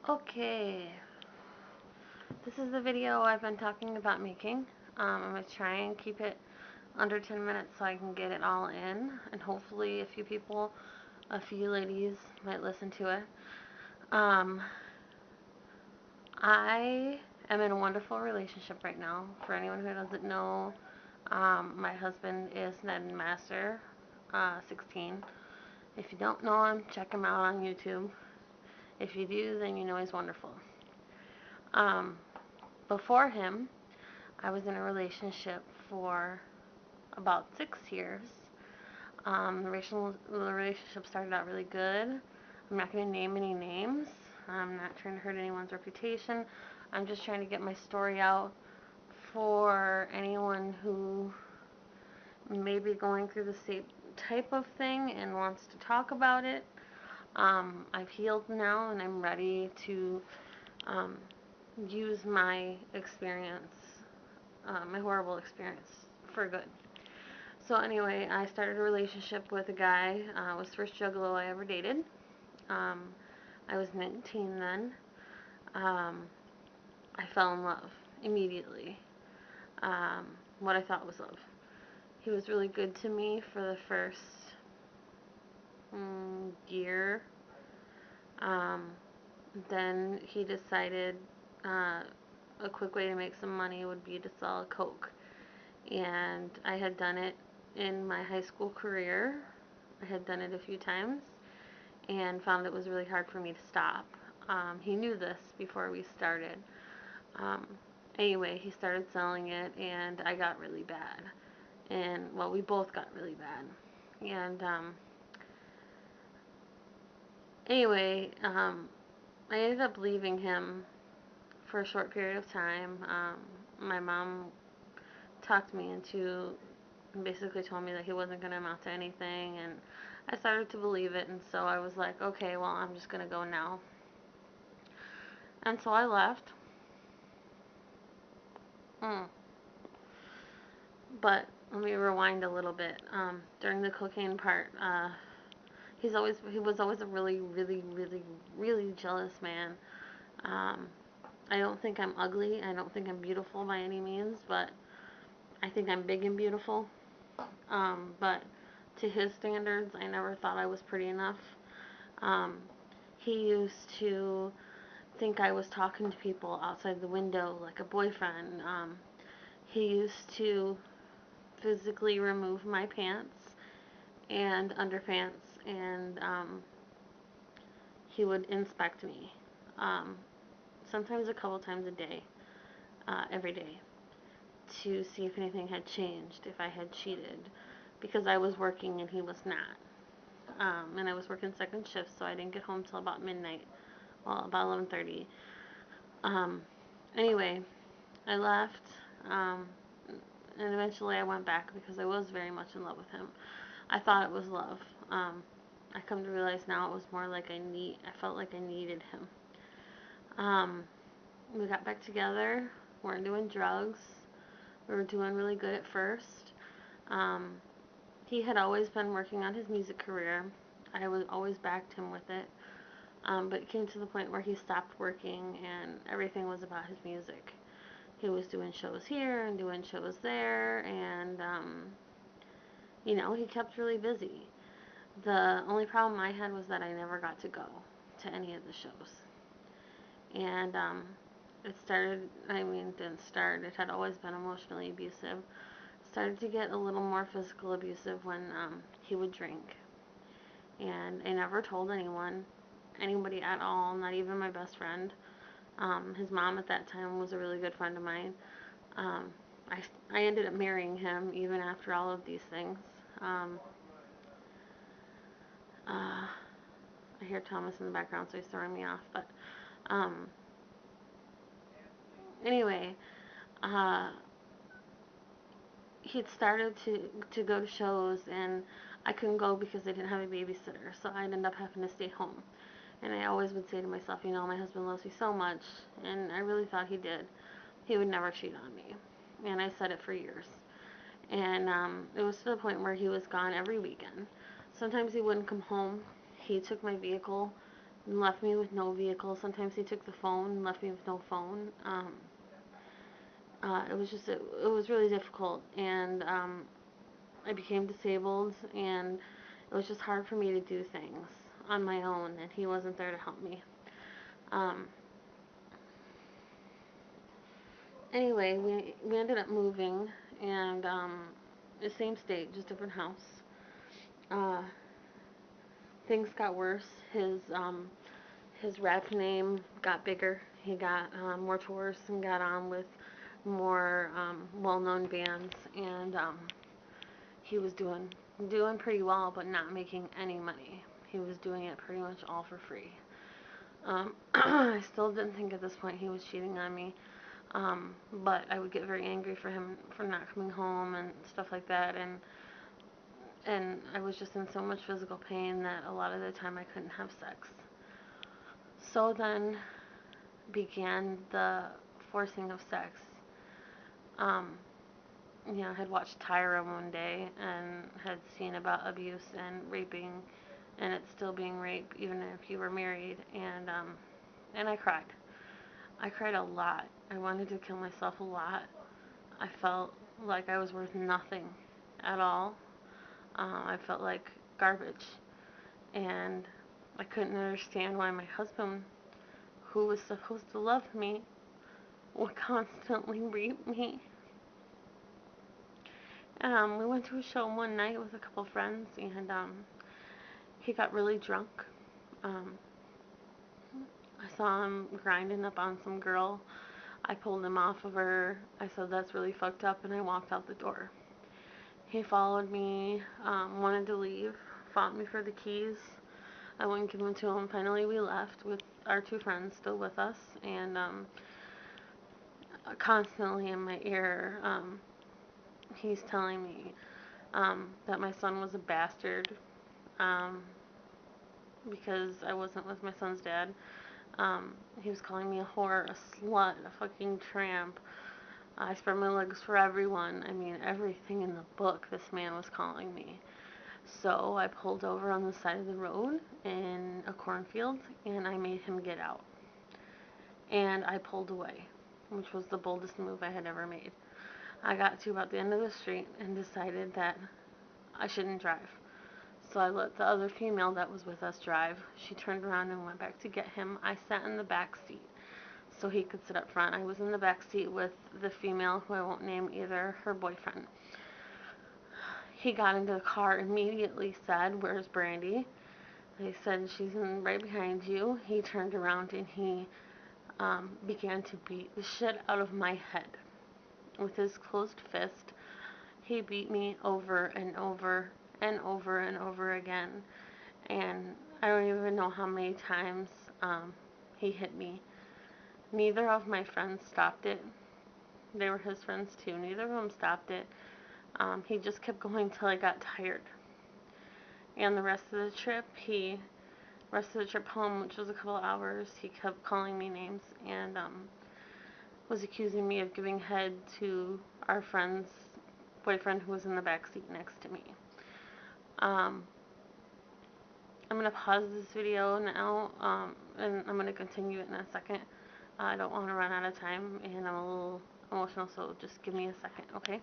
Okay, this is the video I've been talking about making. I'm going to try and keep it under 10 minutes so I can get it all in, and hopefully a few ladies might listen to it. Um, I am in a wonderful relationship right now. For anyone who doesn't know, my husband is Ned and Master, 16. If you don't know him, check him out on YouTube. If you do, then you know he's wonderful. Um, Before him, I was in a relationship for about 6 years. The relationship started out really good. I'm not going to name any names. I'm not trying to hurt anyone's reputation. I'm just trying to get my story out for anyone who may be going through the same type of thing and wants to talk about it. I've healed now and I'm ready to um, use my experience, my horrible experience, for good. So anyway, I started a relationship with a guy. It was the first juggalo I ever dated. Um, I was 19 then. Um, I fell in love immediately. Um, what I thought was love. He was really good to me for the first year. Um, then he decided a quick way to make some money would be to sell coke. And I had done it in my high school career. I had done it a few times and found it was really hard for me to stop. He knew this before we started. Um, anyway, he started selling it, and I got really bad. And, well, we both got really bad. And, anyway, I ended up leaving him for a short period of time. My mom talked me into basically told me that he wasn't going to amount to anything, and I started to believe it, and so I was like, okay, well, I'm just going to go now. And so I left. Mm. But let me rewind a little bit. During the cocaine part, he was always a really, really, really, really jealous man. Um, I don't think I'm ugly. I don't think I'm beautiful by any means, but I think I'm big and beautiful. But to his standards, I never thought I was pretty enough. Um, he used to think I was talking to people outside the window like a boyfriend. He used to physically remove my pants and underpants, and he would inspect me. Um, Sometimes a couple times a day, every day, to see if anything had changed, if I had cheated, because I was working and he was not. And I was working second shift, so I didn't get home till about midnight. Well, about 11:30. Um, anyway, I left, um, and eventually I went back because I was very much in love with him. I thought it was love. Um, I come to realize now it was more like I felt like I needed him. We got back together. Weren't doing drugs. We were doing really good at first. Um, he had always been working on his music career. I was always backed him with it. But it came to the point where he stopped working and everything was about his music. He was doing shows here and doing shows there, and he kept really busy. The only problem I had was that I never got to go to any of the shows. And it started, didn't start, it had always been emotionally abusive. Started to get a little more physical abusive when he would drink. And I never told anybody at all, not even my best friend. His mom at that time was a really good friend of mine. Um, I ended up marrying him even after all of these things. Um, I hear Thomas in the background, so he's throwing me off. But um, anyway, uh, he'd started to go to shows, and I couldn't go because I didn't have a babysitter, so I'd end up having to stay home. And I always would say to myself, my husband loves me so much, and I really thought he did. He would never cheat on me, and I said it for years. And it was to the point where he was gone every weekend. Sometimes he wouldn't come home. He took my vehicle and left me with no vehicle. Sometimes he took the phone and left me with no phone. It was really difficult, and I became disabled, and it was just hard for me to do things on my own, and he wasn't there to help me. Um, anyway, we ended up moving, and the same state, just different house. Uh, things got worse. His rap name got bigger. He got more tours and got on with more well-known bands, and he was doing pretty well, but not making any money. He was doing it pretty much all for free. I still didn't think at this point he was cheating on me, but I would get very angry for him for not coming home and stuff like that, and I was just in so much physical pain that a lot of the time I couldn't have sex. So then began the forcing of sex. Um, I had watched Tyra one day and had seen about abuse and raping, and it's still being rape even if you were married, and I cried. I cried a lot. I wanted to kill myself a lot. I felt like I was worth nothing at all. I felt like garbage, and I couldn't understand why my husband, who was supposed to love me, would constantly rape me. We went to a show one night with a couple friends, and he got really drunk. Um, I saw him grinding up on some girl. I pulled him off of her. I said, "That's really fucked up," and I walked out the door. He followed me, wanted to leave, fought me for the keys. I wouldn't give them to him. Finally, we left with our two friends still with us, and constantly in my ear, he's telling me that my son was a bastard, um, because I wasn't with my son's dad. He was calling me a whore, a slut, a fucking tramp. I spread my legs for everyone. I mean, everything in the book this man was calling me. So I pulled over on the side of the road in a cornfield, and I made him get out. And I pulled away, which was the boldest move I had ever made. I got to about the end of the street and decided that I shouldn't drive. So I let the other female that was with us drive. She turned around and went back to get him. I sat in the back seat so he could sit up front. I was in the back seat with the female, who I won't name either, her boyfriend. He got into the car, immediately said, "Where's Brandi?" They said, "She's right behind you." He turned around and he began to beat the shit out of my head with his closed fist. He beat me over and over and over and over again. And I don't even know how many times he hit me. Neither of my friends stopped it. They were his friends too. Neither of them stopped it. He just kept going till I got tired. And the rest of the trip home, which was a couple hours, he kept calling me names and was accusing me of giving head to our friend's boyfriend who was in the back seat next to me. Um, I'm going to pause this video now, and I'm going to continue it in a second. I don't want to run out of time, and I'm a little emotional, so just give me a second, okay?